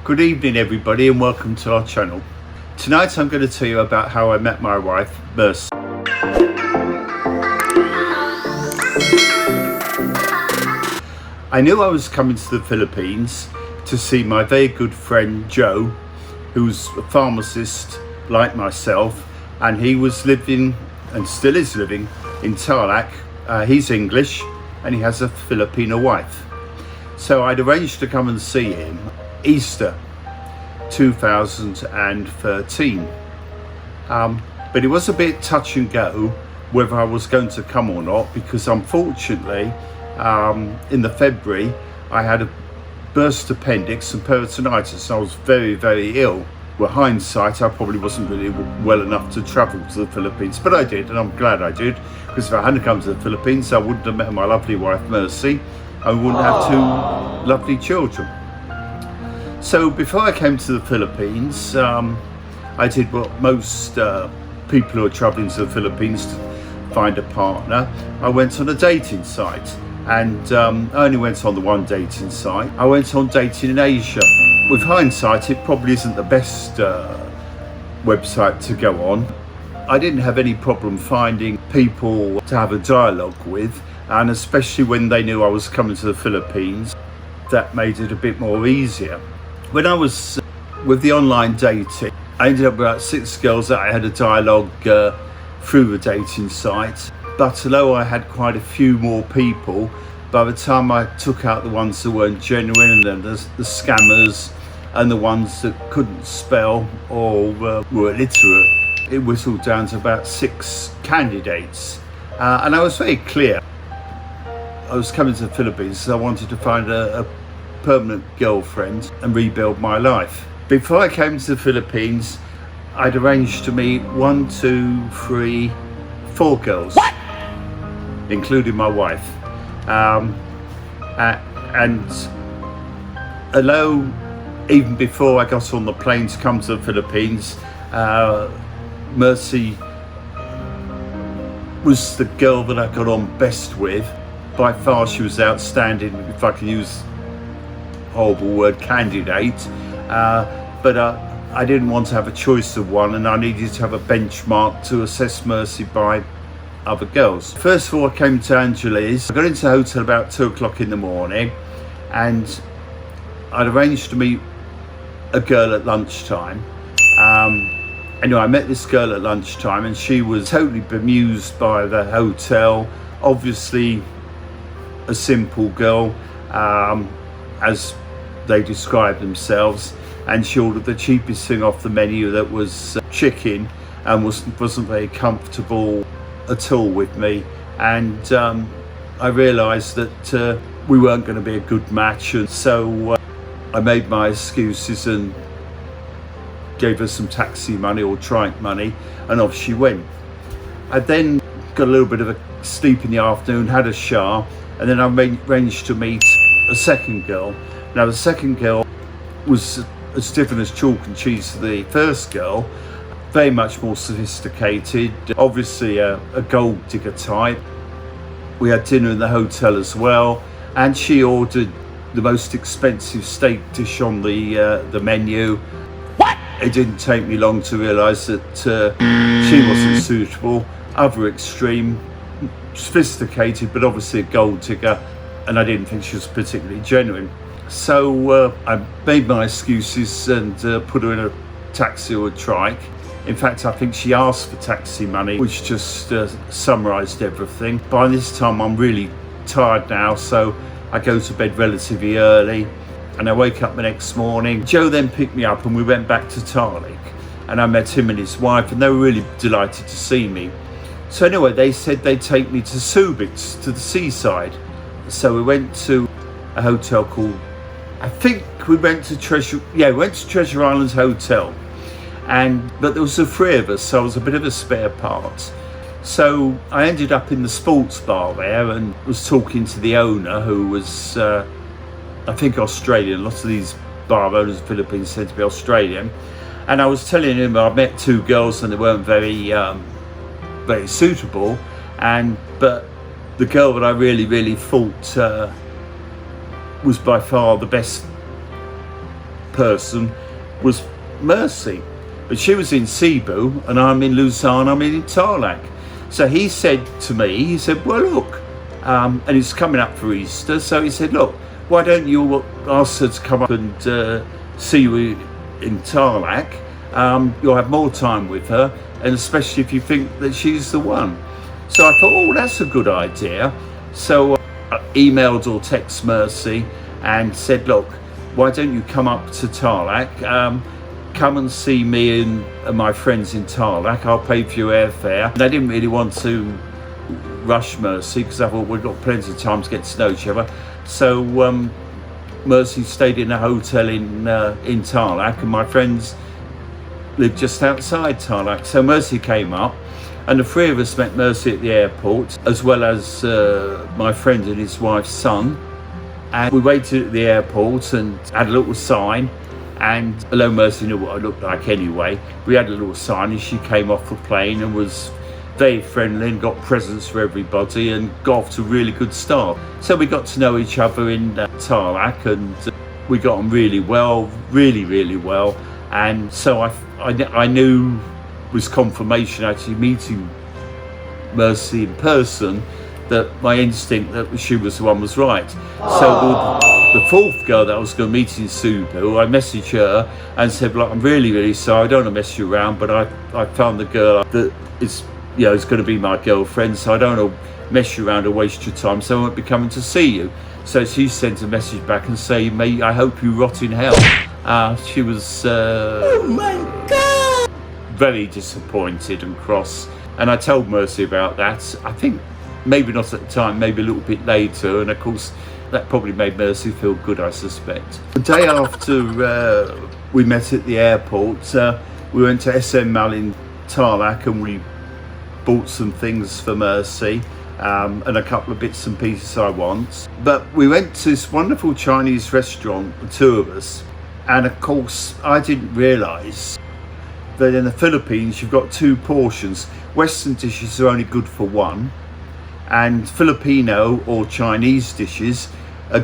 Good evening everybody and welcome to our channel. Tonight I'm going to tell you about how I met my wife, Mercy. I knew I was coming to the Philippines to see my very good friend Joe, who's a pharmacist like myself, and he was living and still is living in Tarlac. He's English and he has a Filipino wife. So I'd arranged to come and see him Easter 2013. But it was a bit touch and go whether I was going to come or not, because unfortunately in the February I had a burst appendix and peritonitis and I was very, very ill. With hindsight, I probably wasn't really well enough to travel to the Philippines, but I did, and I'm glad I did, because if I hadn't come to the Philippines I wouldn't have met my lovely wife Mercy. I wouldn't have two lovely children. So before I came to the Philippines, I did what most people who are traveling to the Philippines to find a partner. I went on a dating site, and I only went on the one dating site. I went on dating in Asia. With hindsight, it probably isn't the best website to go on. I didn't have any problem finding people to have a dialogue with, and especially when they knew I was coming to the Philippines, that made it a bit more easier. When I was with the online dating, I ended up with about 6 girls that I had a dialogue through the dating site. But although I had quite a few more people, by the time I took out the ones that weren't genuine, and then the scammers and the ones that couldn't spell or were illiterate, it whistled down to about 6 candidates. And I was very clear. I was coming to the Philippines, so I wanted to find a permanent girlfriend and rebuild my life. Before I came to the Philippines, I'd arranged to meet 4 girls, including my wife. And although even before I got on the plane to come to the Philippines, Mercy was the girl that I got on best with. By far she was outstanding, if I can use a horrible word, candidate. But I didn't want to have a choice of one, and I needed to have a benchmark to assess Mercy by other girls. First of all, I came to Angeles. I got into the hotel about 2 o'clock in the morning, and I'd arranged to meet a girl at lunchtime. Anyway, I met this girl at lunchtime and she was totally bemused by the hotel. Obviously a simple girl, as they described themselves, and she ordered the cheapest thing off the menu, that was chicken, and wasn't very comfortable at all with me. And I realised that we weren't going to be a good match, and so I made my excuses and gave her some taxi money or trike money, and off she went. I then got a little bit of a sleep in the afternoon, had a shower, and then I arranged to meet a second girl. Now the second girl was as different as chalk and cheese to the first girl, very much more sophisticated, obviously a gold digger type. We had dinner in the hotel as well, and she ordered the most expensive steak dish on the menu. It didn't take me long to realise that she wasn't suitable. Other extreme, sophisticated, but obviously a gold digger, and I didn't think she was particularly genuine. So I made my excuses and put her in a taxi or a trike. In fact, I think she asked for taxi money, which just summarised everything. By this time I'm really tired now, so I go to bed relatively early, and I wake up the next morning. Joe then picked me up and we went back to Tarlac, and I met him and his wife, and they were really delighted to see me. So anyway, they said they'd take me to Subic, to the seaside. So we went to a hotel called, I think we went to Treasure Island Hotel. But there was the 3 of us, so I was a bit of a spare part. So I ended up in the sports bar there and was talking to the owner, who was I think Australian. Lots of these bar owners in the Philippines tend to be Australian. And I was telling him I met 2 girls and they weren't very suitable, but the girl that I really thought was by far the best person was Mercy. But she was in Cebu and I'm in Luzon, I'm in Tarlac. So he said to me, he said, well, look, and it's coming up for Easter. So he said, look, why don't you ask her to come up and see you in Tarlac? You'll have more time with her, and especially if you think that she's the one. So I thought, oh, that's a good idea. So I emailed or text Mercy and said, look, why don't you come up to Tarlac? Come and see me and my friends in Tarlac. I'll pay for your airfare. And I didn't really want to rush Mercy because I thought we've got plenty of time to get to know each other. So Mercy stayed in a hotel in Tarlac, and my friends lived just outside Tarlac. So Mercy came up, and the three of us met Mercy at the airport, as well as my friend and his wife's son. And we waited at the airport and had a little sign. And although Mercy knew what I looked like anyway, we had a little sign, and she came off the plane and was very friendly and got presents for everybody and got off to a really good start. So we got to know each other in Tarlac, and we got on really well, really well. And so I knew it was confirmation actually meeting Mercy in person that my instinct that she was the one was right. So the fourth girl that I was going to meet in Cebu, I messaged her and said, look, I'm really sorry, I don't want to mess you around, but I found the girl that is going to be my girlfriend, so I don't want to mess you around or waste your time, so I won't be coming to see you. So she sent a message back and saying, mate, I hope you rot in hell. She was oh my God, very disappointed and cross. And I told Mercy about that. I think maybe not at the time, maybe a little bit later, and of course that probably made Mercy feel good, I suspect. The day after we met at the airport, we went to SM Mall in Tarlac and we bought some things for Mercy and a couple of bits and pieces I want. But we went to this wonderful Chinese restaurant, the two of us, and of course I didn't realise that in the Philippines you've got two portions. Western dishes are only good for one, and Filipino or Chinese dishes are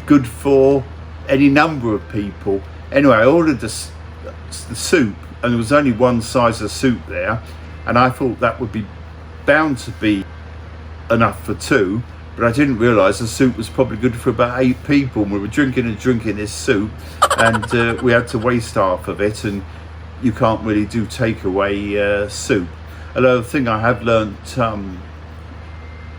good for any number of people. Anyway, I ordered the soup, and there was only one size of soup there, and I thought that would be bound to be enough for two, but I didn't realise the soup was probably good for about 8 people. And we were drinking this soup, and we had to waste half of it, and you can't really do takeaway soup. Although the thing I have learnt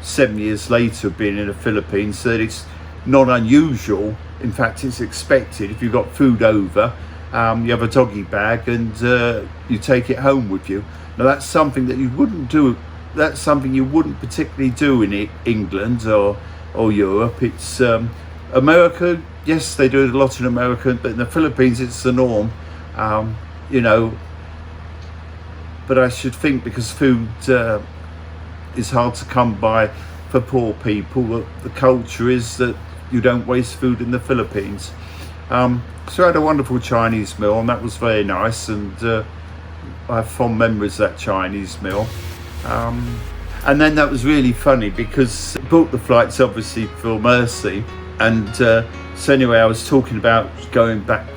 7 years later being in the Philippines, that it's not unusual, in fact it's expected, if you've got food over, you have a doggy bag and you take it home with you. Now that's something that you wouldn't do, that's something you wouldn't particularly do in England or Europe. It's America, yes, they do it a lot in America, but in the Philippines it's the norm, but I should think because food is hard to come by for poor people, the culture is that you don't waste food in the Philippines. So I had a wonderful Chinese meal, and that was very nice, and I have fond memories of that Chinese meal. And then that was really funny because I booked the flights obviously for Mercy, and so anyway I was talking about going back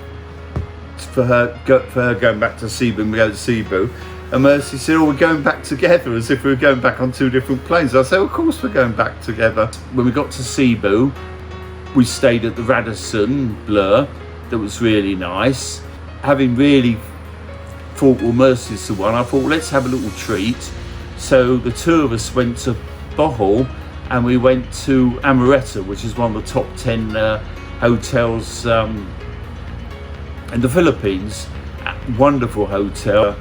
for her going back to Cebu, and we go to Cebu. And Mercy said, oh, we're going back together, as if we were going back on 2 different planes. I said, of course we're going back together. When we got to Cebu, we stayed at the Radisson Blur. That was really nice. Having really thought, well, Mercy's the one, I thought, well, let's have a little treat. So the two of us went to Bohol, and we went to Amaretta, which is one of the top 10 hotels in the Philippines. Wonderful hotel.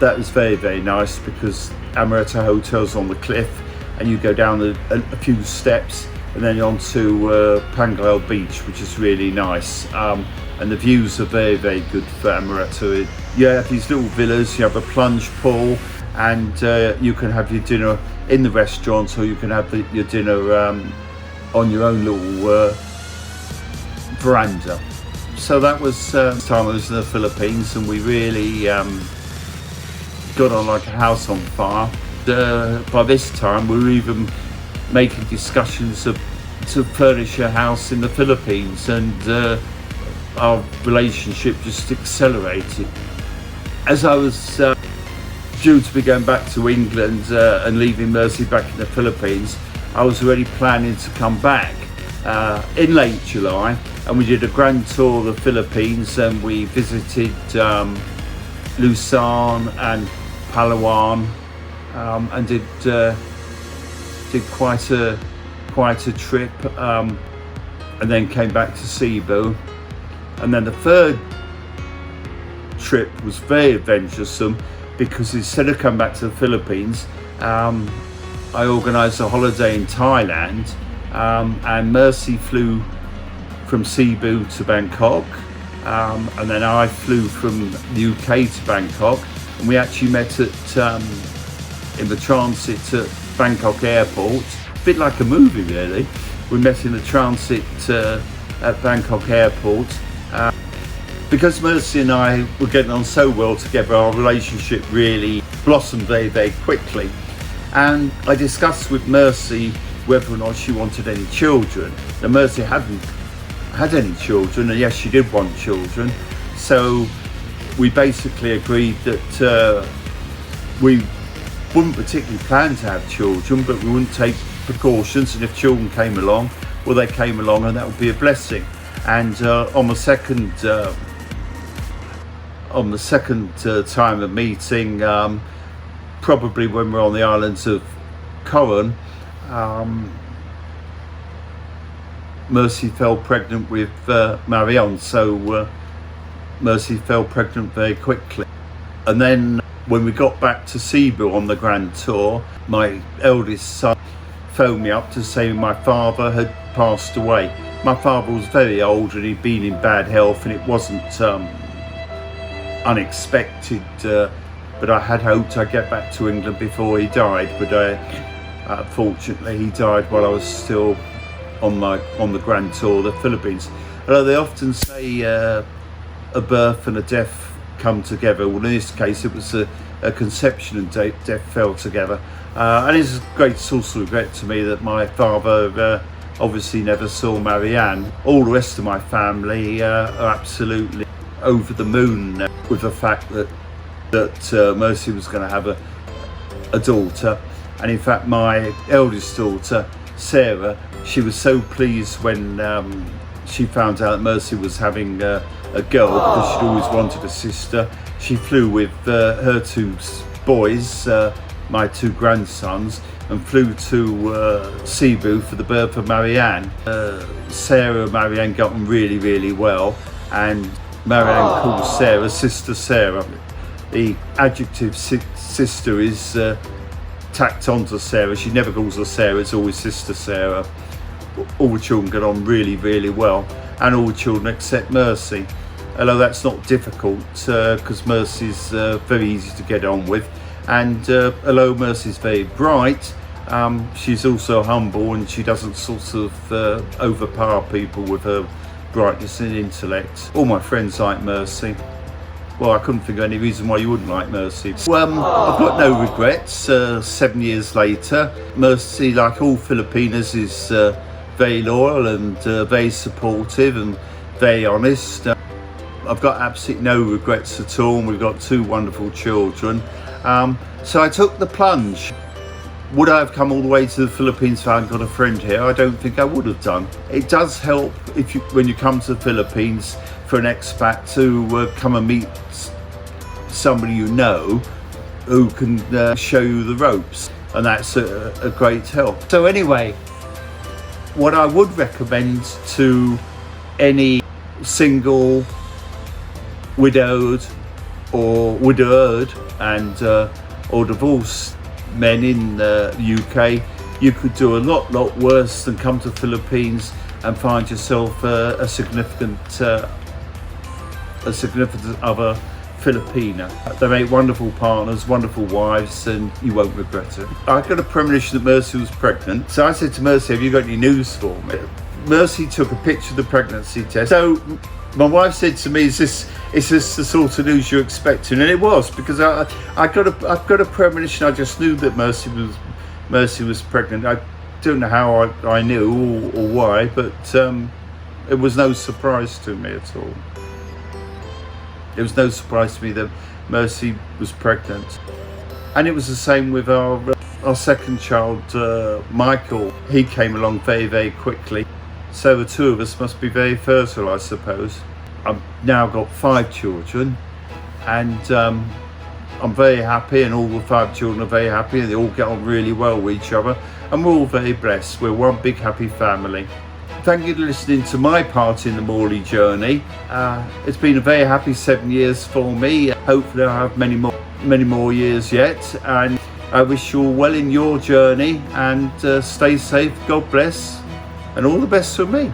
That was very nice because Amaretta Hotel's on the cliff, and you go down a few steps and then onto Pangalal Beach, which is really nice. And the views are very good for Amaretta. You have these little villas, you have a plunge pool, and you can have your dinner in the restaurant, or you can have your dinner on your own little veranda. So that was the time I was in the Philippines, and we really got on like a house on fire. By this time we were even making discussions to furnish a house in the Philippines, and our relationship just accelerated. As I was due to be going back to England and leaving Mercy back in the Philippines, I was already planning to come back in late July, and we did a grand tour of the Philippines, and we visited Luzon and Palawan, and did quite a trip, and then came back to Cebu. And then the third trip was very adventuresome, because instead of coming back to the Philippines, I organised a holiday in Thailand, and Mercy flew from Cebu to Bangkok, and then I flew from the UK to Bangkok, and we actually met at in the transit at Bangkok airport, a bit like a movie really. We met in the transit at Bangkok airport. Because Mercy and I were getting on so well together, our relationship really blossomed very, very quickly. And I discussed with Mercy whether or not she wanted any children. Now, Mercy hadn't had any children, and yes, she did want children. So we basically agreed that we wouldn't particularly plan to have children, but we wouldn't take precautions, and if children came along, well, they came along, and that would be a blessing. And on the second time of meeting, probably when we're on the islands of Coron, Mercy fell pregnant with Marion, so Mercy fell pregnant very quickly. And then when we got back to Cebu on the grand tour, my eldest son phoned me up to say my father had passed away. My father was very old and he'd been in bad health, and it wasn't unexpected, but I had hoped I'd get back to England before he died, but fortunately he died while I was still on the grand tour of the Philippines. Although they often say a birth and a death come together, well, in this case it was a conception and death fell together, and it's a great source of regret to me that my father obviously never saw Marianne. All the rest of my family are absolutely over the moon with the fact that Mercy was going to have a daughter. And in fact, my eldest daughter Sarah, she was so pleased when she found out that Mercy was having a girl, because she'd always wanted a sister. She flew with her two boys, my two grandsons, and flew to Cebu for the birth of Marianne. Sarah and Marianne got on really, really well, and Marianne calls Sarah Sister Sarah. The adjective sister is tacked onto Sarah. She never calls her Sarah, it's always Sister Sarah. All the children get on really, really well, and all the children except Mercy. Although that's not difficult, because Mercy's very easy to get on with. And although Mercy's very bright, she's also humble, and she doesn't sort of overpower people with her brightness and intellect. All my friends like Mercy. Well, I couldn't think of any reason why you wouldn't like Mercy. I've got no regrets 7 years later. Mercy, like all Filipinas, is very loyal and very supportive and very honest. I've got absolutely no regrets at all, and we've got two wonderful children. So I took the plunge. Would I have come all the way to the Philippines if I hadn't got a friend here? I don't think I would have done. It does help when you come to the Philippines for an expat to come and meet somebody you know who can show you the ropes, and that's a great help. So anyway, what I would recommend to any single, widowed or widowed and or divorced men in the UK, you could do a lot worse than come to the Philippines and find yourself a significant other Filipina. They make wonderful partners, wonderful wives, and you won't regret it. I got a premonition that Mercy was pregnant, so I said to Mercy, have you got any news for me? Mercy took a picture of the pregnancy test. So my wife said to me, is this the sort of news you're expecting? And it was, because I've got a premonition. I just knew that Mercy was pregnant. I don't know how I knew or why, but It was no surprise to me at all. It was no surprise to me that Mercy was pregnant. And it was the same with our second child, Michael. He came along very, very quickly. So the two of us must be very fertile, I suppose. I've now got 5 children, and I'm very happy, and all the 5 children are very happy, and they all get on really well with each other, and we're all very blessed. We're one big happy family. Thank you for listening to my part in the Morley journey. It's been a very happy 7 years for me. Hopefully I'll have many more years yet, and I wish you all well in your journey, and stay safe, God bless, and all the best from me.